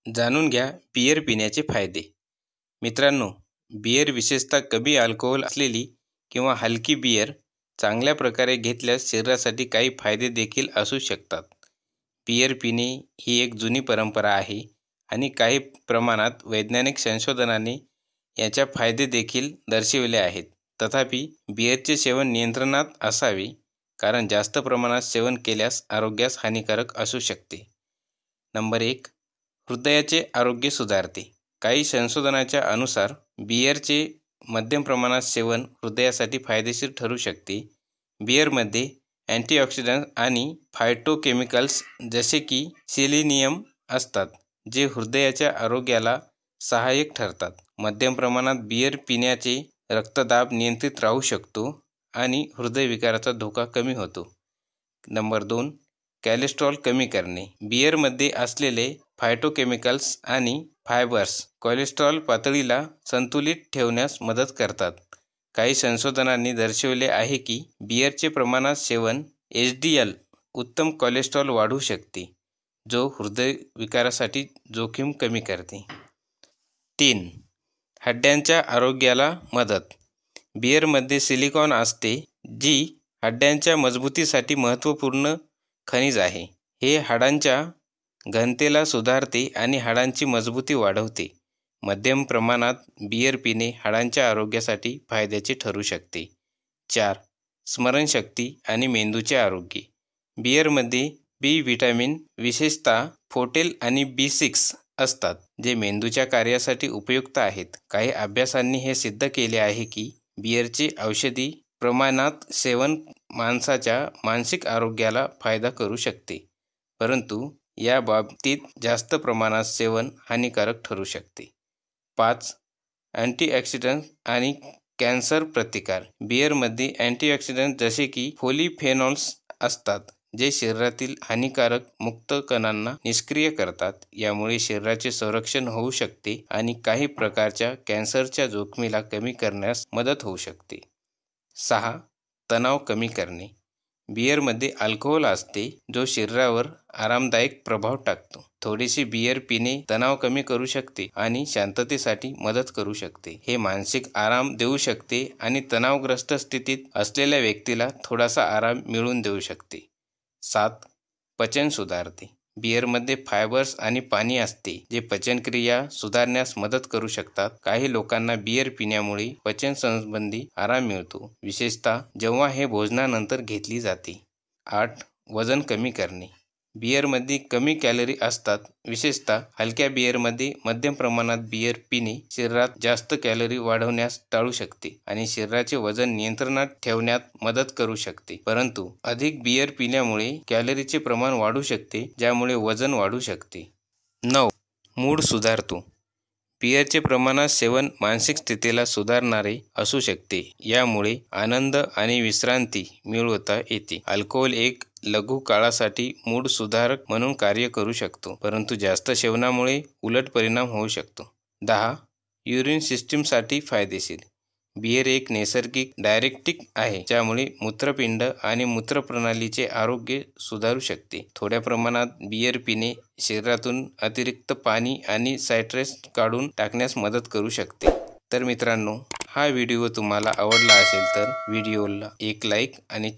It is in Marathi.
जाणून घ्या बियर पिण्याचे फायदे। मित्रांनो, बियर विशेषतः कमी अल्कोहोल असलेली किंवा हलकी बियर चांगल्या प्रकारे घेतल्यास शरीरासाठी काही फायदे देखील असू शकतात। बियर पिणे ही एक जुनी परंपरा आहे आणि काही प्रमाणात वैज्ञानिक संशोधनाने याच्या फायदे देखील दर्शविले आहेत। तथापि बियरचे सेवन नियंत्रणात असावे, कारण जास्त प्रमाणात सेवन केल्यास आरोग्यास हानिकारक असू शकते। नंबर 1. हृदयाचे आरोग्य सुधारते। काही संशोधनाच्या अनुसार बियरचे मध्यम प्रमाणात सेवन हृदयासाठी फायदेशीर ठरू शकते। बियरमध्ये अँटीऑक्सिडंट आणि फायटोकेमिकल्स जसे की सेलेनियम असतात, जे हृदयाच्या आरोग्याला सहाय्यक ठरतात। मध्यम प्रमाणात बियर पिण्याचे रक्तदाब नियंत्रित राहू शकतो आणि हृदयविकाराचा धोका कमी होतो। नंबर 2. कोलेस्ट्रॉल कमी करणे। बियरमध्ये असलेले फायटोकेमिकल्स आणि फायबर्स कोलेस्ट्रॉल पातळीला संतुलित ठेवण्यास मदत करतात। काही संशोधनांनी दर्शविले आहे की बियरचे प्रमाणात सेवन एचडीएल उत्तम कोलेस्ट्रॉल वाढवू शकते, जो हृदयविकारासाठी जोखीम कमी करते। 3. हाडांच्या आरोग्याला मदत। बियरमध्ये सिलिकॉन असते, जी हाडांच्या मजबूतीसाठी महत्त्वपूर्ण खनिज आहे। हे हाडांच्या घनतेला सुधारते आणि हाडांची मजबूती वाढवते। मध्यम प्रमाणात बियर पिणे हाडांच्या आरोग्यासाठी फायद्याचे ठरू शकते। 4. स्मरणशक्ती आणि मेंदूचे आरोग्य। बियरमध्ये बी व्हिटॅमिन, विशेषतः फोलेट आणि B6 असतात, जे मेंदूच्या कार्यासाठी उपयुक्त आहेत। काही अभ्यासांनी हे सिद्ध केले आहे की बियरचे औषधी प्रमाणात सेवन माणसाच्या मानसिक आरोग्याला फायदा करू शकते, परंतु या बाबतीत जास्त प्रमाणात सेवन हानिकारक ठरू शकते। 5. अँटीऑक्सिडंट आणि कॅन्सर प्रतिकार। बियरमध्ये अँटीऑक्सिडंट जसे की पॉलिफेनॉल्स असतात, जे शरीरातील हानिकारक मुक्त कणांना निष्क्रिय करतात। यामुळे शरीराचे संरक्षण होऊ शकते आणि काही प्रकारच्या कॅन्सरच्या जोखमीला कमी करण्यास मदत होऊ शकते। 6. तणाव कमी करणे। बियरमध्ये अल्कोहोल असते, जो शरीरावर आरामदायक प्रभाव टाकतो। थोडीशी बियर पिणे तणाव कमी करू शकते आणि शांततेसाठी मदत करू शकते। हे मानसिक आराम देऊ शकते आणि तणावग्रस्त स्थितीत असलेल्या व्यक्तीला थोडासा आराम मिळवून देऊ शकते। 7. पचन सुधारते। बियरमध्ये फायबर्स आणि पाणी असते, जे पचनक्रिया सुधारण्यास मदत करू शकतात। काही लोकांना बियर पिण्यामुळे पचनसंबंधी आराम मिळतो, विशेषतः जेव्हा हे भोजनानंतर घेतली जाते। 8. वजन कमी करणे। बियरमध्ये कमी कॅलरी असतात, विशेषतः हलक्या बियरमध्ये। मध्यम प्रमाणात बियर पिणे शरीरात जास्त कॅलरी वाढवण्यास टाळू शकते आणि शरीराचे वजन नियंत्रणात ठेवण्यात मदत करू शकते, परंतु अधिक बियर पिल्यामुळे कॅलरीचे प्रमाण वाढू शकते, ज्यामुळे वजन वाढू शकते। 9. मूड सुधारतो। बियरचे प्रमाणात सेवन मानसिक स्थितीला सुधारणारे असू शकते, यामुळे आनंद आणि विश्रांती मिळवता येते। अल्कोहोल एक लघु काळासाठी मूड सुधारक म्हणून कार्य करू शकतो, परंतु जास्त सेवनामुळे उलट परिणाम होऊ शकतो। 10. युरिन सिस्टीमसाठी फायदेशीर। बियर एक नैसर्गिक डायरेक्टिक आहे, ज्यामुळे मूत्रपिंड आणि मूत्रप्रणालीचे आरोग्य सुधारू शकते। थोड्या प्रमाणात बियर पिणे शरीरातून अतिरिक्त पाणी आणि सायट्रेट्स काढून टाकण्यास मदत करू शकते। तर मित्रांनो, हा व्हिडिओ तुम्हाला आवडला असेल तर व्हिडिओला एक लाईक आणि